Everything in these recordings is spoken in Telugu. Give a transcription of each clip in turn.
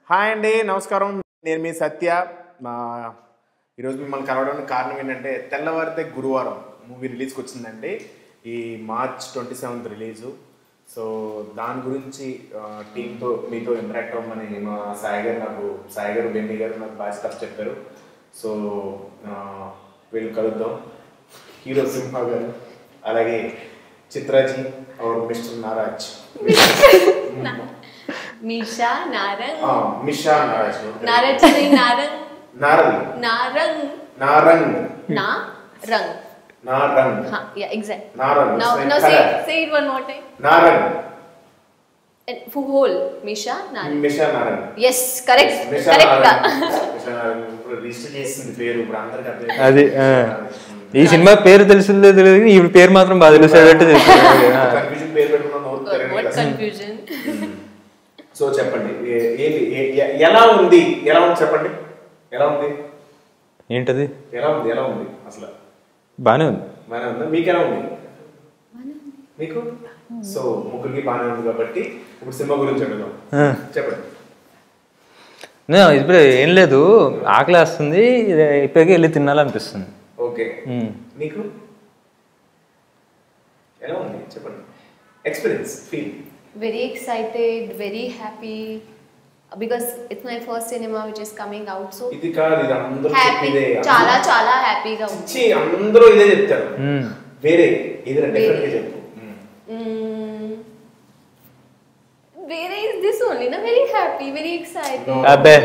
హాయ్ అండి, నమస్కారం. నేను మీ సత్య. ఈరోజు మిమ్మల్ని కలవడానికి కారణం ఏంటంటే తెల్లవారితే గురువారం మూవీ రిలీజ్కి వచ్చిందండి. ఈ మార్చ్ 27 రిలీజు. సో దాని గురించి టీంతో మీతో ఇంటరాక్ట్ అవ్వమని మా సాయి గారు బెన్నీ గారు నాకు బాగా స్టఫ్ చెప్పారు. సో వీళ్ళు కలుద్దాం. హీరో సింహ గారు, అలాగే చిత్రాజీ और मिस्टर नाराज मिशा नारंग मिशा नाराज नाराज नहीं नारंग नारंग नारंग नारंग नारंग नारंग हाँ या exact Narang no say it one more time Narang and full whole Misha Narang yes correct Misha Narang register చేసింది పేరు ఇప్పుడు అందరికీ అర్థం. అది ఈ సినిమా పేరు తెలిసిందే తెలియదు, ఈ పేరు మాత్రం బాగా తెలిసేటట్టు కన్ఫ్యూజన్ పేరు confusion. సో చెప్పండి, ఎలా ఉంది చెప్పండి. ఎలా ఉంది ఏంటది? ఎలా ఉంది అసలు? బానే ఉంది. మీకు ఎలా ఉంది? మీకు సో ముగ్గురికి బాగానే ఉంది కాబట్టి ఇప్పుడు సినిమా గురించి అడుగుదాం. చెప్పండి. ఇప్పుడు ఏం లేదు, ఆకలి వస్తుంది, ఇప్పటికే వెళ్ళి తినాలనిపిస్తుంది. ఓకే, మీకు ఎలా ఉంది చెప్పండి, experience, feel? Very excited, very happy because it's my first cinema which is coming out, so ఇది కాదు, ఇది అందరూ happy, చాలా హ్యాపీగా ఉంది. అందరూ ఇదే చెప్తారు, వేరే ఏదైనా డిఫరెంట్ గా చెప్పు. వేరే is this only na, very happy, very excited. అబ్బే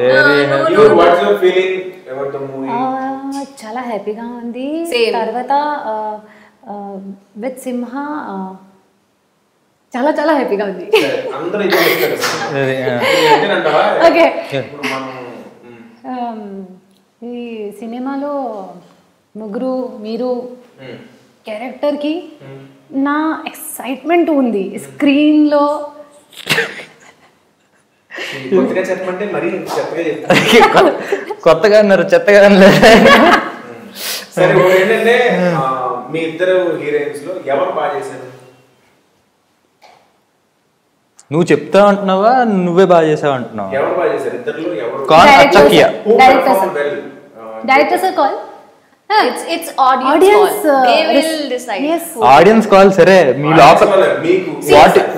very happy. Watts your feeling about the movie? చాలా హ్యాపీగా ఉంది. Same. తర్వాత విత్ సింహ చాలా హ్యాపీగా ఉంది. అందరూ ఇదే చెప్తారు. ఓకే, ఇప్పుడు మనం ఈ సినిమాలో ముగ్గురు మీరు క్యారెక్టర్కి నా ఎక్సైట్మెంట్ ఉంది స్క్రీన్లో. కొత్తగా చెప్పమంటే మరి చెత్తగా చెప్తాను. కొత్తగా అన్నారు, చెత్తగా అనలేదు. సరే, ఏంటంటే మీ ఇద్దరు హీరోయిన్స్ లో ఎవరు బాగా చేశారు? నువ్వు చెప్తా అంటున్నావా, నువ్వే బాగా చేసావు అంటున్నావా? ఎవరు బాగా చేశారు ఇద్దరులో? ఎవరు director sir call, It's audience call. They will decide. Yes. Audience call. సరే, మీ లోపల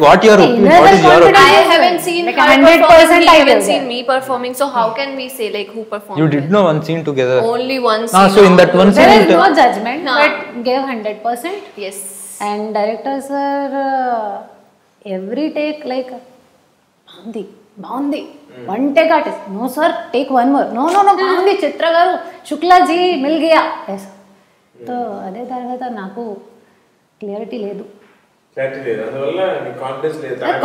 what your I haven't seen like her 100% performing. I You haven't will seen me performing, so how can we say like who performed? you did know one scene together. Only one scene. So in that one there scene is no judgment, Nah. but gave 100%. Yes. And director sir every take like బాగుంది one take artist, no sir take one more, no బాగుంది చిత్ర గారు, శుక్లాజీ మిల్ గయా. సో అదే తర్వాత నాకు క్లియరిటీ లేదు,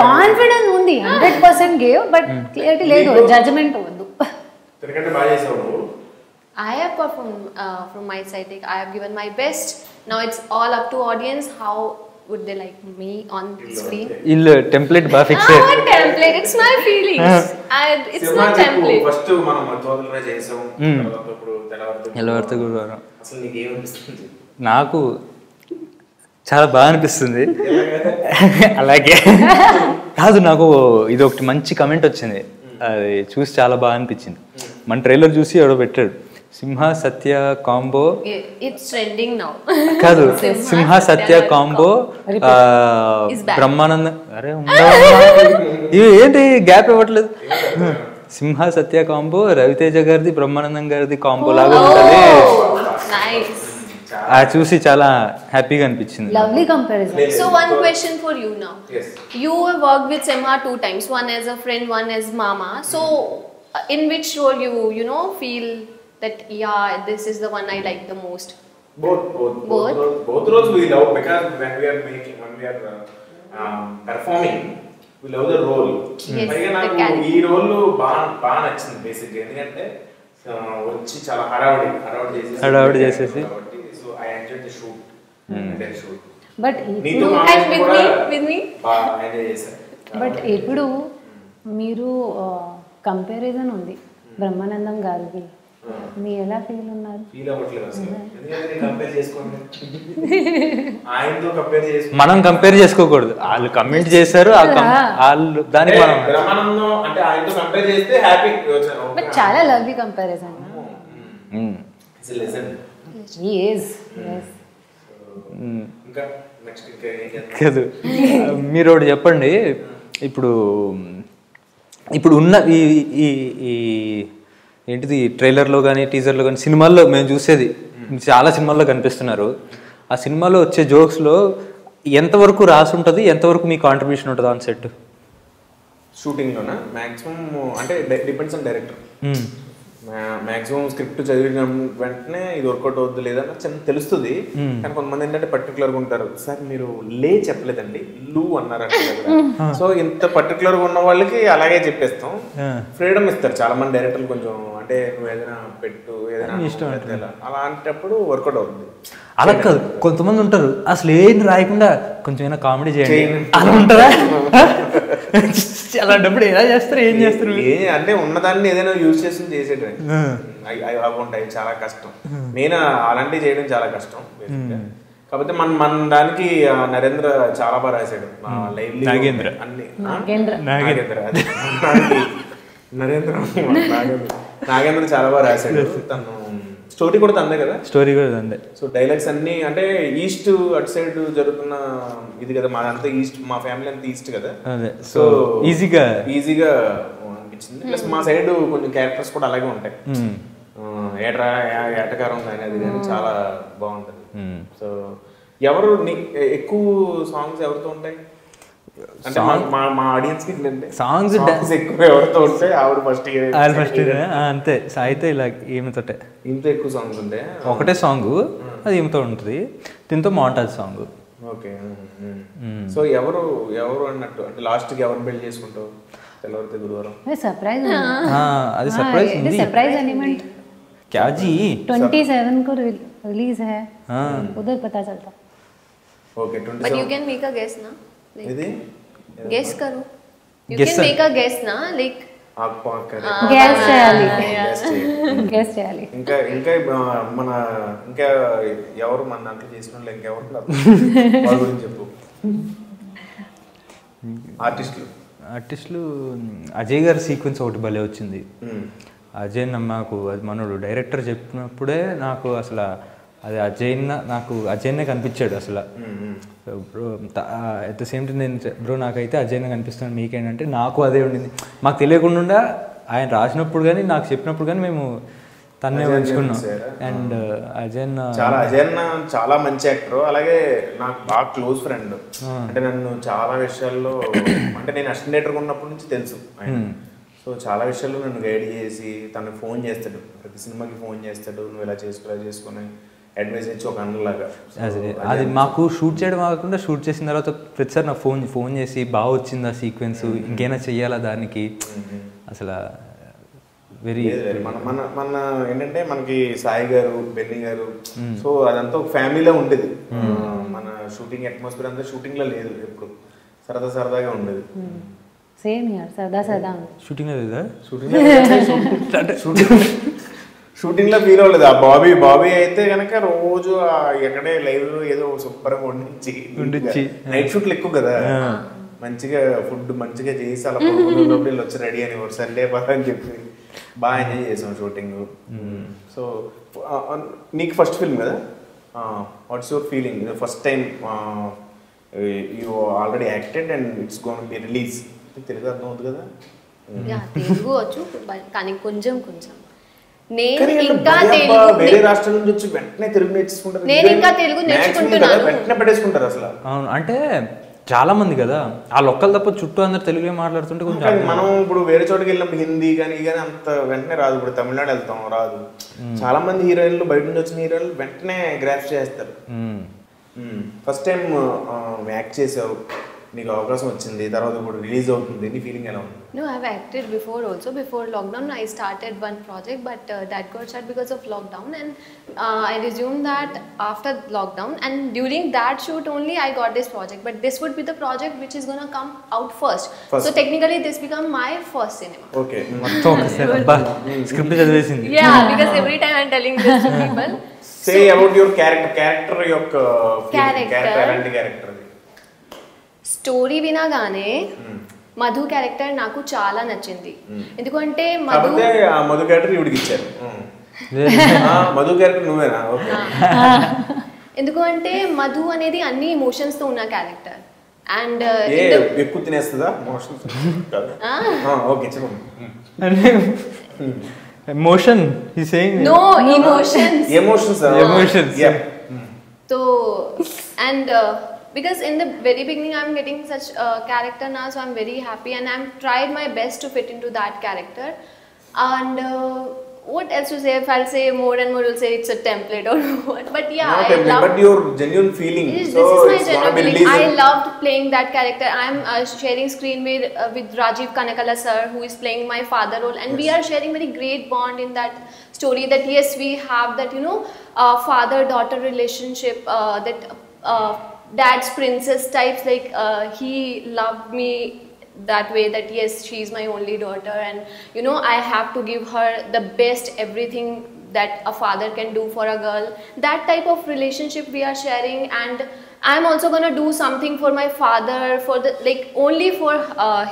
కాన్ఫిడెన్స్ ఉంది, 100% గేవ్, బట్ క్లియరిటీ లేదు, జడ్జ్మెంట్ వద్దు. I have performed from my side. Like, I have given my best. Now it's all up to audience. How would they like me on screen? ఇల్లు టెంప్లెట్ బాగా fix Not template. It's my feelings. It's not template. First మనం తోదలరా చేసాం, తర్వాత ఇప్పుడు తెల్లవారితే గురువారం. అసలు నీకు ఏమనిపిస్తుంది? నాకు చాలా బాగా అనిపిస్తుంది. అలాగే కాదు, నాకు ఇది ఒకటి మంచి కమెంట్ వచ్చింది, అది చూసి చాలా బాగా అనిపించింది. మన ట్రైలర్ చూసి ఎవడో పెట్టాడు, సింహ సత్య కాంబో. It's trending now. కాదు, సింహ సత్య కాంబో బ్రహ్మానంద. అరే ఇవి ఏంటి గ్యాప్ ఇవ్వట్లేదు. సింహ సత్య కాంబో రవితేజ గారిది బ్రహ్మానందం గారిది కాంబో లాగా ఉంటుంది. Nice. అది చూసి చాలా హ్యాపీగా అనిపించింది. Lovely comparison. So one question for you now. Yes. You have worked with Simha 2 times, one as a friend, one as mama. So in which role you know feel that yeah, this is the one I like the most? Both roles we love, because when we are performing we love the role. Yes, పైగా నాకు ఈ రోల్ బాగా నచ్చింది బేసిక్, ఎందుకంటే వచ్చి చాలా హడావుడి చేసేసి so I enjoyed the shoot. But నీతో with me బాగా ఎంజాయ్ చేశాను. బట్ ఇప్పుడు మీరు కంపారిజన్ ఉంది బ్రహ్మానందం గారిది మీరు ఎలా ఫీల్ ఉన్నారు? ఫీల్ అవ్వట్లేదు అసలు. ఎందుకంటే కంపేర్ చేసుకోండి, ఆయనతో కంపేర్ చేసుకోండి. మనం కంపేర్ చేసుకోకూడదు, వాళ్ళు కమెంట్ చేశారు వాళ్ళు దానికి మనం బ్రహ్మానందం అంటే ఆయనతో కంపేర్ చేస్తే హ్యాపీ. బట్ చాలా lovely comparison. He is. Yes. ఇంకా నెక్స్ట్ కాదు, మీరు ఒకటి చెప్పండి. ఇప్పుడు ఇప్పుడు ఉన్న ఈ ఈ ఈ ఏంటిది ట్రైలర్లో కానీ టీజర్లో కానీ సినిమాల్లో మేము చూసేది చాలా సినిమాల్లో కనిపిస్తున్నారు. ఆ సినిమాలో వచ్చే జోక్స్లో ఎంతవరకు రాసి ఉంటుంది, ఎంతవరకు మీ కాంట్రిబ్యూషన్ ఉంటుంది ఆన్ సెట్? షూటింగ్లోనా మ్యాక్సిమం అంటే depends on director. Maximum script చదివిన వెంటనే ఇది వర్కౌట్ అవుద్ది లేదా చిన్న తెలుస్తుంది. కానీ కొంతమంది ఏంటంటే పర్టికులర్గా ఉంటారు, సార్ మీరు లే చెప్పలేదండి లూ అన్నారంట. సో ఇంత పర్టికులర్గా ఉన్న వాళ్ళకి అలాగే చెప్పేస్తాం, ఫ్రీడమ్ ఇస్తారు చాలా మంది డైరెక్టర్లు. కొంచెం అంటే నువ్వు ఏదైనా పెట్టు, ఏదైనా ఇష్టం అలాంటప్పుడు వర్కౌట్ అవుతుంది. అలా కాదు, కొంతమంది ఉంటారు అసలు ఏం రాయకుండా కొంచెం ఏమైనా కామెడీ చేయండి అలా ఉంటారా? అలాంటప్పుడు ఎలా చేస్తారు, ఏం చేస్తారు? అంటే ఉన్నదాన్ని ఏదైనా యూజ్ చేసి చేసేటవి అవి ఉంటాయి, చాలా కష్టం. మెయిన్ అలాంటివి చేయడం చాలా కష్టం. కాకపోతే మన దానికి నరేంద్ర చాలా బాగా రాశాడు. నాగేంద్ర అన్ని నాగేంద్ర చాలా బాగా రాశాడు. తను స్టోరీ కూడా తందే కదా, స్టోరీ కూడా తందే. సో డైలాగ్స్ అన్ని అంటే ఈస్ట్ అటు సైడ్ జరుగుతున్న ఇది కదా, మాదంతా ఈస్ట్, మా ఫ్యామిలీ అంతా ఈస్ట్ కదా. సో ఈజీగా అనిపించింది. ప్లస్ మా సైడ్ కొంచెం క్యారెక్టర్స్ కూడా అలాగే ఉంటాయి. ఏటకారం కానీ అది కానీ చాలా బాగుంటుంది. సో ఎవరు ఎక్కువ సాంగ్స్ ఎవరితో ఉంటాయి అంటే మా ఆడియన్స్ కి సాంగ్స్ ఎక్కువ ఎవరితో ఉంటాయి? ఆవిడ ఫస్ట్ అంతే. అయితే ఇలా ఈమెతోటే ఇంత ఎక్కువ సాంగ్స్ ఉంటాయి. ఒకటే సాంగ్ అది ఈమెతో ఉంటుంది, దీంతో మాంటాజ్ సాంగ్. ఓకే. సో ఎవరు అన్నట్టు అంటే లాస్ట్ కి ఎవరు బిల్డ్ చేసుకుంటావు? తెల్లవారితే గురువారం सरप्राइज అది సర్ప్రైజ్ ఉంది. सरप्राइज एलिमेंट क्या जी 27 को रिलीज है, उधर पता चलता. Okay 27 but you can make a guess na, ఇది guess karo, you Guess can make a guess na, like guess చేయాలి, గెస్ చేయాలి. ఇంకా మన ఇంకా ఎవరు మన దాంట్లో చేసిన వాళ్ళు ఇంకెవరు వాళ్ళ గురించి చెప్పు. ఆర్టిస్టులు అజయ్ గారి సీక్వెన్స్ ఒకటి భలే వచ్చింది. అజయ్ నాకు అది మనోడు డైరెక్టర్ చెప్పినప్పుడే నాకు అసలు అది అజయ్నే కనిపించాడు అసలు. Bro at the same time నేను బ్రో నాకైతే అజయ్నే కనిపిస్తున్నాను, మీకేంటంటే నాకు అదే ఉండింది. మాకు తెలియకుండా ఆయన రాసినప్పుడు కానీ నాకు చెప్పినప్పుడు కానీ మేము తన్నే ఉంచుకున్నాం. అండ్ అజయ్ చాలా మంచి యాక్టర్, అలాగే నాకు బాగా క్లోజ్ ఫ్రెండ్. అంటే నన్ను చాలా విషయాల్లో అంటే నేను అసిస్టెంట్ డైరెక్టర్ ఉన్నప్పటి నుంచి తెలుసు ఆయన. సో చాలా విషయాల్లో నన్ను గైడ్ చేసి తను ఫోన్ చేస్తాడు, ప్రతి సినిమాకి ఫోన్ చేస్తాడు, నువ్వు ఇలా చేసుకుని అడ్వైజ్ ఇచ్చి ఒక అన్నలాగా. అది మాకు షూట్ చేయడం కాకుండా షూట్ చేసిన తర్వాత ప్రతిసారి నాకు ఫోన్ చేసి బాగా వచ్చింది ఆ సీక్వెన్స్, ఇంకేనా చెయ్యాలా దానికి అసలు వెరీ మన ఏంటంటే మనకి సాయి గారు, బెన్నీ గారు, సో అదంతా ఒక ఫ్యామిలీలో ఉండేది. మన షూటింగ్ అట్మాస్ఫియర్ అంతా షూటింగ్ లో లేదు, ఎప్పుడు సరదాగా ఉండేది. సేమ్ యార్ సరదా షూటింగ్ లేదా షూటింగ్ లో ఫీల్ అవ్వలేదు. ఆ బాబీ అయితే కనుక రోజు ఎక్కడే లైవ్ ఏదో సూపర్గా వండించి నైట్ షూట్లు ఎక్కువ కదా, మంచిగా ఫుడ్ మంచిగా చేసి అలా లోపల వచ్చి రెడీ అని సండే బాగా అని చెప్పి బాగా ఎంజాయ్ చేసాం షూటింగ్. సో నీకు ఫస్ట్ ఫిల్మ్ కదా, what's your feeling first time you already acted and it's gonna be release? Telugu అర్థం అవుతుంది కదా? తెలుగు వచ్చు కానీ కొంచెం వేరే రాష్ట్రం నుంచి వచ్చి వెంటనే తెలుగు నేర్చుకుంటారు, నేను ఇంకా తెలుగు నేర్చుకుంటున్నాను, వెంటనే పెట్టేసుకుంటారు అసలు. అవును, అంటే చాలా మంది కదా ఆ లొక్కలు తప్ప చుట్టూ అందరు తెలుగే మాట్లాడుతుంటే కొంచెం. మనం ఇప్పుడు వేరే చోటుకి వెళ్ళినప్పుడు హిందీ కానీ అంత వెంటనే రాదు. ఇప్పుడు తమిళనాడు వెళ్తాం రాదు. చాలా మంది హీరోయిన్లు బయట నుంచి వచ్చిన హీరోయిన్లు వెంటనే గ్రాఫ్ చేస్తారు. ఫస్ట్ టైం యాక్ట్ చేసావు, నీకు అవకాశం వచ్చింది, తర్వాత ఇప్పుడు రిలీజ్ అవుతుంది, నీ ఫీలింగ్ ఎలా ఉంది? No, I've acted before also. Before lockdown, I started one project, but that got shut because of lockdown, and I resumed that after lockdown. And during that shoot only, I got this project. But this would be the project which is gonna come out first. So technically, this become my first cinema. Okay. మొత్తం ఒకసారి అబ్బా script చదివేసింది. Yeah, because every time I'm telling this to people. Say about your character యొక్క క్యారెక్టర్ ఎలాంటి క్యారెక్టర్? స్టోరీ వినగానే మధు క్యారెక్టర్ నాకు చాలా నచ్చింది. ఎందుకంటే మధు క్యారెక్టర్ ఇవిడికి ఇచ్చారు. మధు క్యారెక్టర్ నువ్వేనా? ఓకే. ఎందుకంటే మధు అనేది అన్ని ఎమోషన్స్ తో ఉన్న క్యారెక్టర్. అండ్ ఎక్కువ తినేస్తుందా ఎమోషన్స్? ఓకే చెప్పండి. Emotion he saying no emotions yeah. So and because in the very beginning I'm getting such a character now, so I'm very happy and I'm tried my best to fit into that character. And what else to say? If I'll say more and more, will say it's a template or what. But yeah, I love. But your genuine feeling. This is my genuine feeling. I loved playing that character. I'm sharing screen with Rajiv Kanakala sir, who is playing my father role, and we are sharing very great bond in that story. That yes, we have that father-daughter relationship. That dad's princess types. Like he loved me that way, that yes, she's my only daughter, and I have to give her the best, everything that a father can do for a girl. That type of relationship we are sharing, and I'm also gonna do something for my father, for the only for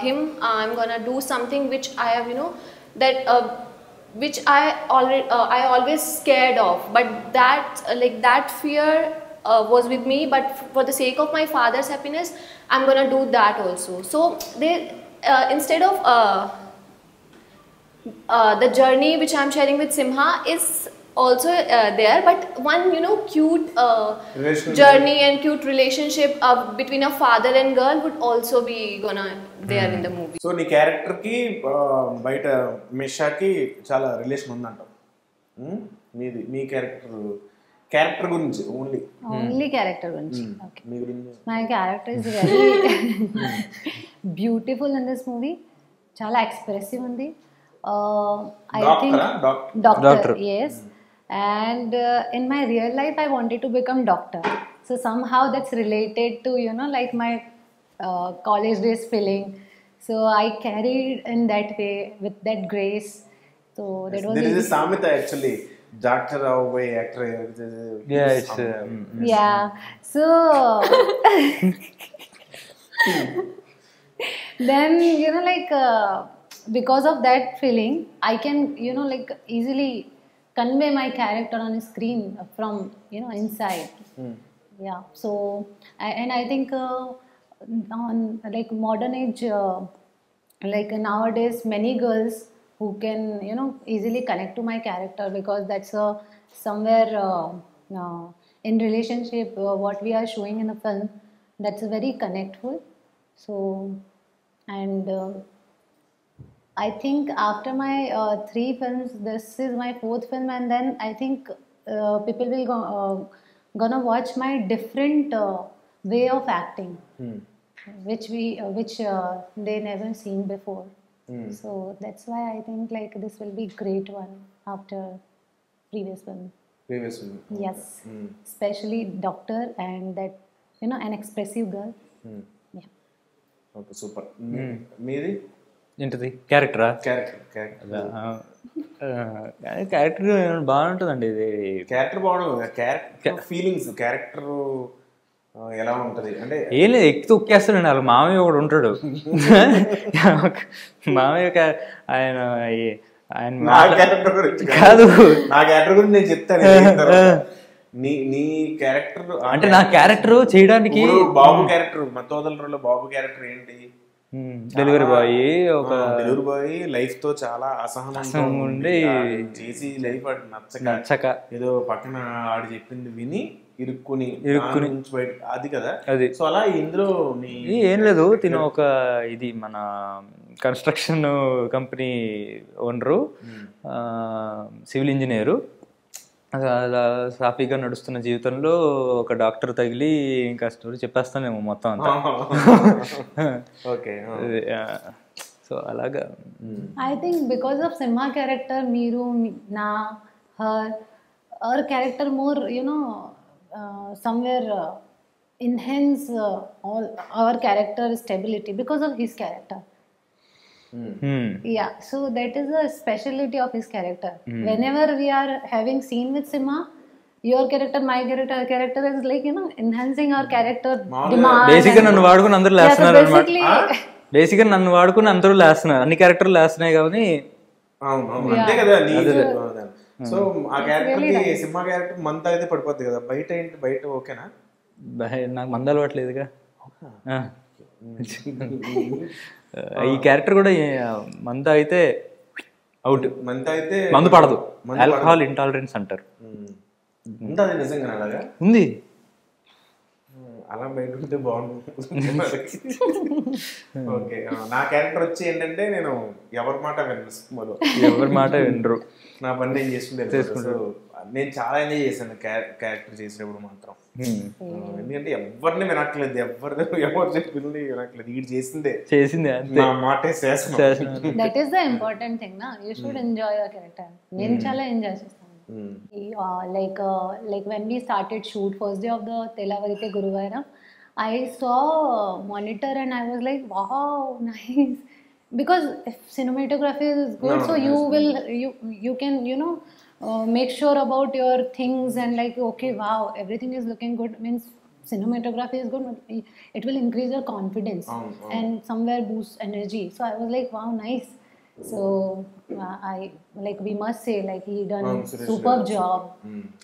him. I'm gonna do something which I have that which I always scared of, but that that fear was with me, but for the sake of my father's happiness, I'm gonna do that also. So they instead of the journey which I'm sharing with Simha is also there, but one cute journey and cute relationship between a father and girl would also be gonna there in the movie. So నీ క్యారెక్టర్ కి బయట మిషాకి చాలా రిలేషన్ ఉందంట. మీ క్యారెక్టర్ గురించి ఓన్లీ క్యారెక్టర్ గురించి. మీ గురించి? My character is very beautiful in this movie. చాలా ఎక్స్ప్రెసివ్ ఉంది. I think doctor, yes. And in my real life I wanted to become doctor, so somehow that's related to like my college days feeling, so I carried in that way with that grace. So that was there is a samita actually, doctor away actor. Yeah, it's yeah. So then because of that feeling I can easily convey my character on a screen from inside. Yeah. So I think on modern age, nowadays many girls who can easily connect to my character, because that's somewhere in relationship what we are showing in the film, that's very connectful. So and I think after my 3 films, this is my 4th film, and then I think people will gonna watch my different way of acting, which they never seen before. So that's why I think this will be great one after previous film. Yes. Especially doctor and that an expressive girl. Yeah. Okay, super. Meedi? ఏంటిది క్యారెక్టరా? క్యారెక్టర్ బాగుంటుందండి. ఇది క్యారెక్టర్ బాగుంటుంది. క్యారెక్టర్ ఫీలింగ్స్, క్యారెక్టర్ ఎలా ఉంటుంది అంటే ఏం లేదు, ఎక్కి తొక్కేస్తాడండి. వాళ్ళ మామయ్య ఒకడు ఉంటాడు. మామయ్య ఆయన కాదు, నా క్యారెక్టర్ గురించి నేను చెప్తాను. నీ క్యారెక్టర్ అంటే నా క్యారెక్టర్ చేయడానికి బాబు క్యారెక్టర్, మత్తోదలలో బాబు క్యారెక్టర్ ఏంటి? డెలివరీ బాయ్ లైఫ్ తో చాలా అసహనం ఉండి చేసి లైఫ్ నచ్చక ఏదో పక్కన ఆడు చెప్పింది విని ఇరుక్కుని అది కదా. సో అలా ఇందులో ఏం లేదు, తిను ఒక ఇది మన construction company owner, civil engineer. అలా సాఫీగా నడుస్తున్న జీవితంలో ఒక డాక్టర్ తగిలి ఇంకా స్టోరీ చెప్పేస్తానేమో మొత్తం అంతా. ఓకే. సో అలాగా I think because of Simha character, Meeru, Na, her character more, somewhere enhance all our character stability because of his character. Yeah, so that is the speciality of his character. Whenever we are having scene with Simha, your character, my character is like, enhancing our character demand. బేసిక్గా నన్ను వాడుకుని అందరూ Yeah, so లేస్తున్నారు అనమాట. basically, బేసిక్గా నన్ను వాడుకుని అందరూ లేస్తున్నారు, అన్ని క్యారెక్టర్లు లేస్తున్నాయి కానీ అవును అంతే కదా. సో ఆ క్యారెక్టర్ కి సింహ క్యారెక్టర్ మంత అయితే పడిపోద్ది కదా. బయట ఏంటి, బయట ఓకేనా? నాకు మంద అలవాట్లేదుగా. ఈ క్యారెక్టర్ కూడా మంద అయితే అవుట్, మంత అయితే మందు పడదు, ఆల్కహాల్ ఇంటాలరెన్స్ అంటారు. ఉంటుంది నిజంగా అలాగా ఉంది. అలా బయట ఉంటే బాగుంటుంది. ఓకే. నా క్యారెక్టర్ వచ్చి ఏంటంటే నేను ఎవరి మాట వినను సినిమాలో, ఎవరి మాట వినరు, నా పని నేను చేసుకుంటాను. నేను చాలా ఎంజాయ్ చేశాను క్యారెక్టర్ చేసినప్పుడు మాత్రం. ఎందుకంటే ఎవరిని వినట్లేదు, ఎవరు చెప్పింది వినట్లేదు, వీడు చేసిందే నా మాటే శాసనం. that is the important thing, na. You should enjoy your character. నేను చాలా ఎంజాయ్ చేస్తాను. Like when we started shoot first day of the Telavarite Guruvaram, I saw monitor and I was like, wow, nice. Because if cinematography is good, so you can make sure about your things and like, okay, wow, everything is looking good, means cinematography is good, it will increase your confidence and somewhere boost energy. So I was like, wow, nice. So I like, we must say, like, he done superb job.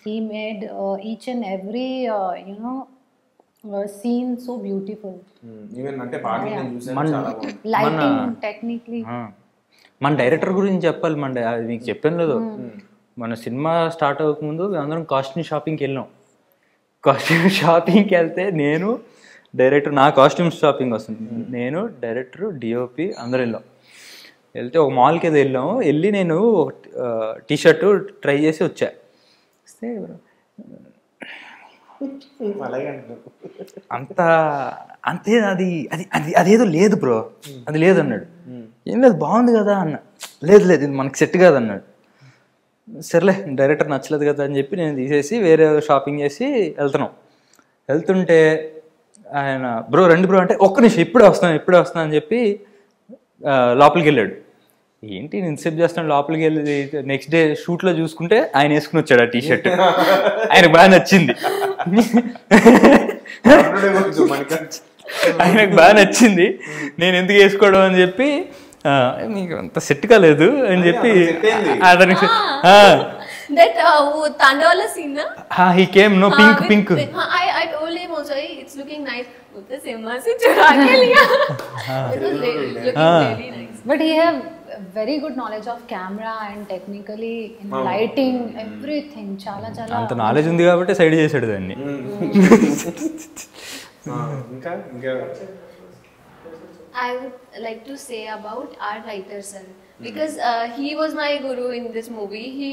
He made each and every scene so beautiful. Even అంటే పాటలు నేను చూసాను, చాలా బాగుంది. Lighting technically. మన డైరెక్టర్ గురించి చెప్పాలి. అది మీకు చెప్పాను లేదు, మన సినిమా స్టార్ట్ అవ్వకముందు అందరం కాస్ట్యూమ్ షాపింగ్కి వెళ్ళాం. కాస్ట్యూమ్ షాపింగ్కి వెళ్తే నేను డైరెక్టర్, నా కాస్ట్యూమ్ షాపింగ్ వస్తుంది, నేను డైరెక్టర్ డిఓపి అందరూ వెళ్తే ఒక మాల్కి ఏదో వెళ్ళాము. వెళ్ళి నేను టీ షర్ట్ ట్రై చేసి వచ్చా. అంతే అది అది అది అదేదో లేదు బ్రో, అది లేదు అన్నాడు. ఏం లేదు, బాగుంది కదా అన్న. లేదు ఇది మనకి సెట్ కాదు అన్నాడు. సర్లే, డైరెక్టర్ నచ్చలేదు కదా అని చెప్పి నేను తీసేసి వేరే షాపింగ్ చేసి వెళ్తుంటే ఆయన బ్రో రండి బ్రో అంటే, ఒక్క నిమిషం ఇప్పుడే వస్తాను అని చెప్పి లోపలికి వెళ్ళాడు. ఏంటి నేను ఇన్సెప్ట్ చేస్తాను, లోపలికి వెళ్ళి నెక్స్ట్ డే షూట్లో చూసుకుంటే ఆయన వేసుకుని వచ్చాడు ఆ టీ షర్ట్. ఆయనకు బాగా నచ్చింది, నేను ఎందుకు వేసుకోవడం అని చెప్పి, మీకు అంత సెట్ కాలేదు అని చెప్పి అతనికి that Tandawala scene, he came, no, pink. I told him also, hey, it's looking nice. The Simha se chura ke liya. It was looking really nice. But he have very good knowledge of camera and technically in lighting, everything. Chala అంత నాలెడ్జ్ ఉంది కాబట్టి సైడ్ చేసాడు దాన్ని. ఇంకా I would like to say about our writer sir, because he was my guru in this movie. He,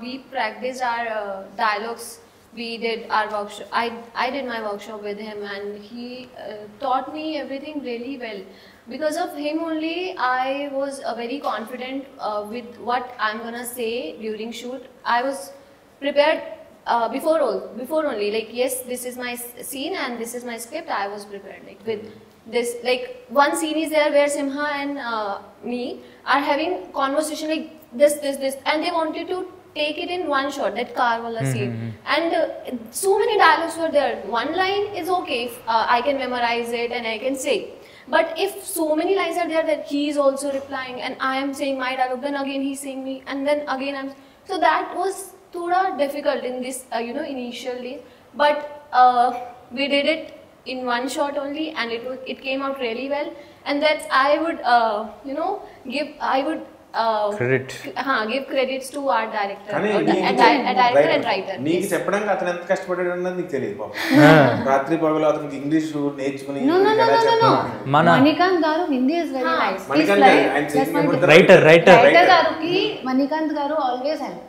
we practiced our dialogues. We did our workshop. I did my workshop with him, and he taught me everything really well. Because of him only, I was very confident with what I'm gonna say during shoot. I was prepared before only. Like, yes, this is my scene and this is my script. I was prepared, like, with this, like, one scene is there where Simha and me are having conversation like this, and they wanted to take it in one shot, that car wala scene. And so many dialogues were there. One line is okay if I can memorize it and I can say. But if so many lines are there that he is also replying and I am saying my dialogue, then again he's saying me, and then again I'm... So that was thoda difficult in this, initial days. But we did it in one shot only, and it came out really well. And that's, I would give credits to our director, director and writer. నీకు చెప్పడానికి అతను ఎంత కష్టపడ్డాడు అన్నది నీకు తెలియదు పాపం. రాత్రి పగలు అతనికి ఇంగ్లీష్ నేర్చుకుని Manikanth garu Hindi is very nice. Writer గారుకి మణికాంత్ గారు ఆల్వేస్ హెల్ప్.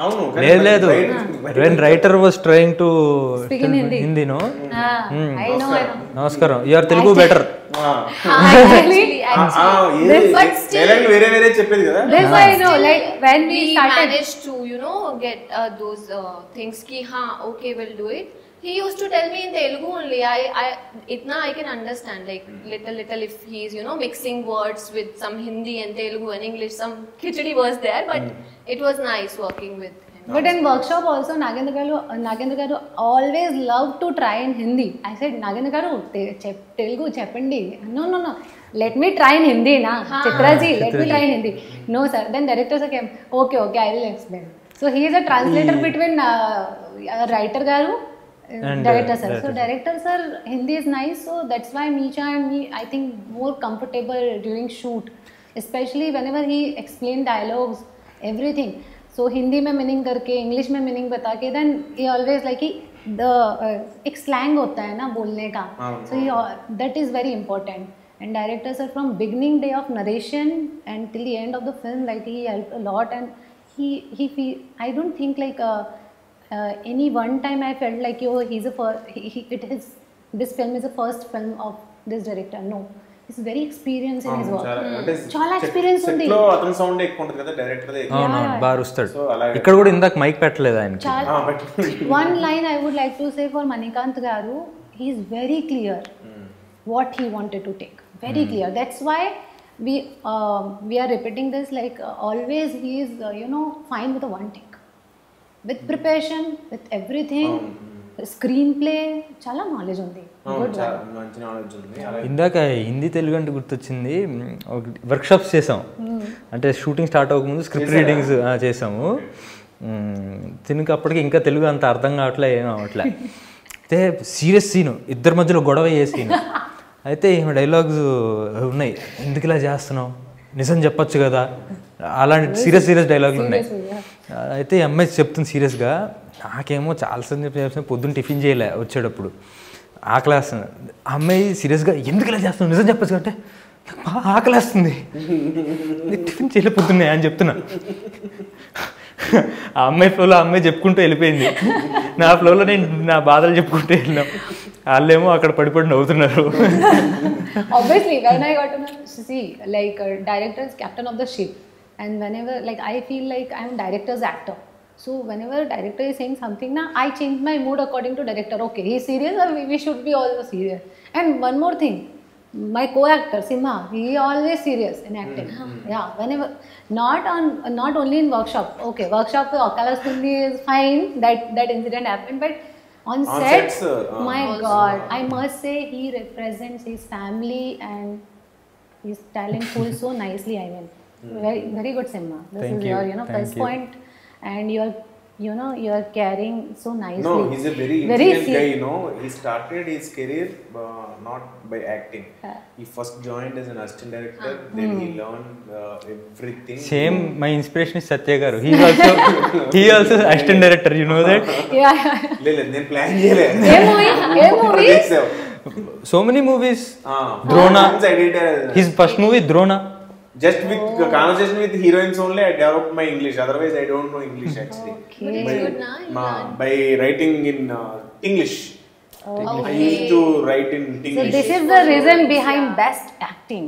అవును లేదు when writer was trying to Speak in Hindi. Hindi no I know. నమస్కారం you are Telugu better Actually, but still, వేరే వేరే చెప్పేది కదా. This I know. Like when we we started. managed to, get those things ki ha, okay, we'll do it. He used to tell me in Telugu only. Itna I can understand, like little if he's mixing words with some Hindi and Telugu and English, some khichdi was there, but it was nice working with him. But in workshop also, Nagendra garu always loved to try in Hindi. I said, Nagendra garu, Telugu cheppandi. No. Let me try in Hindi, na. Chitra ji, let me try in Hindi. No, sir. Then director sir came. Okay, I will explain. So he is a translator between writer garu and director sir. So director sir, Hindi is nice. So that's why Meesha and me, I think, more comfortable during shoot, especially whenever he explained dialogues, everything. So Hindi में मीनिंग करके इंग्लिश में मीनिंग बता के देन ही ऑलवेज लाइक एक स्लैंग होता है ना बोलने का, so that is very important. And director sir from beginning day of narration and till the end of the film like he help a lot. And he I don't think like any one time I felt like this film is the first film of this director. No, he's very experienced in his work. చాలా ఎక్స్పీరియన్స్ ఉంది. సెట్లో అతని సౌండ్ ఎక్కువ ఉంటుంది కదా డైరెక్టర్ దే. అవునవును బాగా వస్తాడు. ఇక్కడ కూడా ఇందాక మైక్ పెట్టలేదు ఆయనకి. One line I would like to say for Manikant garu, he is very clear what he wanted to take. Very clear. That's why we are repeating this, like always he is fine with a one take, with preparation, with everything. Screenplay చాలా నాలెడ్జ్ ఉంది. మంచి నాలెడ్జ్ ఉంది. ఇందాక హిందీ తెలుగు అంటే గుర్తొచ్చింది. వర్క్షాప్స్ చేసాం, అంటే షూటింగ్ స్టార్ట్ అవ్వకముందు స్క్రిప్ట్ రీడింగ్స్ చేసాము. తినక అప్పటికి ఇంకా తెలుగు అంత అర్థం కావట్లే, ఏం అవట్లే. అయితే సీరియస్ సీను, ఇద్దరి మధ్యలో గొడవ అయ్యే సీను. అయితే ఈమె డైలాగ్స్ ఉన్నాయి, ఎందుకు ఇలా చేస్తున్నావు, నిజం చెప్పొచ్చు కదా, అలాంటి సీరియస్ డైలాగులు ఉన్నాయి. అయితే ఈ అమ్మాయి చెప్తుంది సీరియస్గా, నాకేమో చాలాసార్లు చెప్పిన పొద్దున్న టిఫిన్ చేయలే వచ్చేటప్పుడు ఆకలేస్తుంది. ఆ అమ్మాయి సీరియస్గా ఎందుకు ఇలా చేస్తున్నావు, నిజం చెప్పచ్చు అంటే ఆకలేస్తుంది, టిఫిన్ చేయలే పొద్దున్నే అని చెప్తున్నా. ఆ అమ్మాయి ఫ్లోలో ఆ అమ్మాయి చెప్పుకుంటూ వెళ్ళిపోయింది, నా ఫ్లోలో నేను నా బాధలు చెప్పుకుంటూ వెళ్ళినాం. వాళ్ళేమో అక్కడ పడిపడి నవ్వుతున్నారు. Obviously, when I got to see, like director is captain of the ship, and whenever like I feel like I'm director's actor. So whenever director is saying something, na I change my mood according to director. Okay, he's serious, or we should be also serious. And one more thing, my co-actor Simha, he always serious in acting. Yeah, whenever not only in workshop. Okay, workshop Akalastundi is fine. That incident happened, but on set, my God, I must say he represents his family and his talent pool so nicely. I mean, very good, Simha. This Thank is you. your plus point, and you're carrying so nicely. No, he's a very intelligent guy. He started his career not by acting. He first joined as an assistant director. Then he learned everything. Same, my inspiration is Satya garu. He also assistant director. You know that? Yeah. లేదు నేను ప్లాన్ చేయలేదు. ఏ movie? So many movies. Drona. His first movie Drona. Just with conversation with heroines only, I developed my English. Otherwise, I don't know English actually. But it's good na. By writing in English. I used to write in So English. this is the reason behind best acting.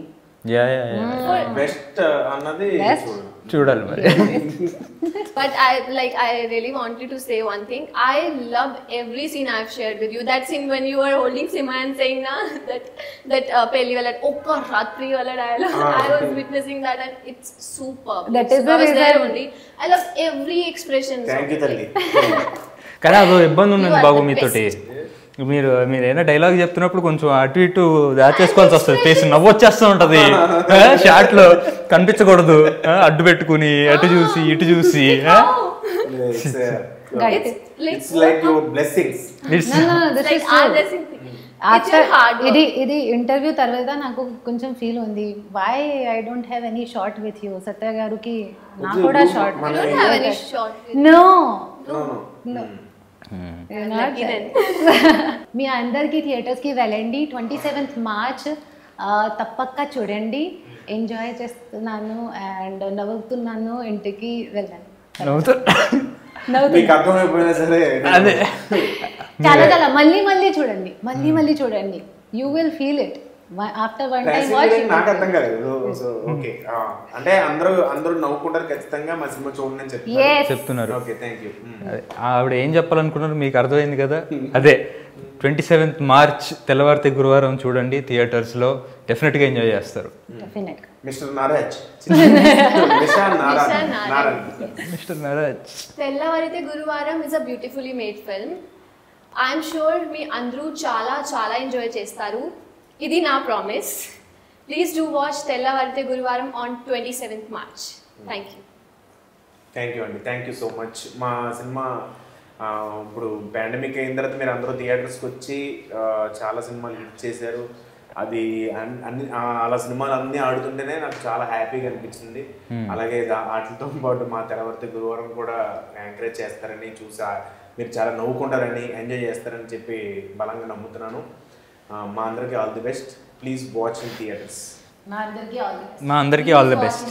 Yeah. Best అన్నది Best? చూడాలి మరి. But I really wanted to say one thing. I loved every scene I've shared with you. That scene when you were holding Simha and saying na that pehli wala okka ratri wala dialogue. I was witnessing that and it's superb. That is the I was there reason. only. I loved every expression. Thank you తల్లి. కానీ అదో ఇబ్బంది ఉన్నది You are బాబు the మీతోటి. best. మీరు ఏదైనా డైలాగ్ చెప్తున్నప్పుడు కొంచెం అటు ఇటు దాచేసుకోవాల్సి వస్తుంది, ఫేస్ నవ్వు వచ్చేస్తూ ఉంటది షార్ట్ లో, కనిపించకూడదు, అడ్డు పెట్టుకుని అటు చూసి ఇటు చూసి. It's like your blessings. No, this Like is our true. dressing thing. It's After your hard work. ఇది ఇంటర్వ్యూ తర్వాత నాకు కొంచెం ఫీల్ ఉంది, why I don't have any short with you. Satya గారికి నాకు కూడా short. I don't have any short. No. Lucky then. మీ అందరికీ థియేటర్స్కి వెళ్ళండి. 27th మార్చ్ తప్పక చూడండి. ఎంజాయ్ చేస్తున్నాను అండ్ నవ్వుతున్నాను, ఇంటికి వెళ్ళండి. నవ్వుతూ మీకు అర్థమైపోయినా సరే అదే చాలా చాలా మళ్ళీ చూడండి you will feel it after one time watch. నాకు అర్థం కాలేదు. సో ఓకే, అంటే అందరూ నవ్వుకుంటారు ఖచ్చితంగా మా సినిమా చూడండి అని చెప్తున్నారు. Okay, thank you. ఆవిడ ఏం చెప్పాలనుకున్నారు మీకు అర్థమైంది కదా. అదే 27th మార్చ్ తెల్లవారితే గురువారం చూడండి థియేటర్స్లో, డెఫినెట్గా ఎంజాయ్ చేస్తారు. Mister Naraj mister Naraj Thellavarithe Guruvaram is a beautifully made film. I'm sure మీ అందరూ చాలా చాలా ఎంజాయ్ చేస్తారు. ఇది నా ప్రామిస్. ప్లీజ్ డూ వాచ్ తెల్లవారితే గురువారం on 27th March. Thank you. Thank you అండి, థ్యాంక్ యూ సో మచ్. మా సినిమా ఇప్పుడు పాండమిక్ అయిన తర్వాత మీరు అందరూ థియేటర్స్కి వచ్చి చాలా సినిమాలు హిట్ చేశారు. అది అన్ని అలా సినిమాలు అన్నీ ఆడుతుంటేనే నాకు చాలా హ్యాపీగా అనిపించింది. అలాగే వాటితో పాటు మా తెల్లవారితే గురువారం కూడా ఎంకరేజ్ చేస్తారని చూసా, మీరు చాలా నవ్వుకుంటారని ఎంజాయ్ చేస్తారని చెప్పి బలంగా నమ్ముతున్నాను. మా అందరికీ all the best. Please watch in theatres. మా అందరికీ ఆల్ ది బెస్ట్.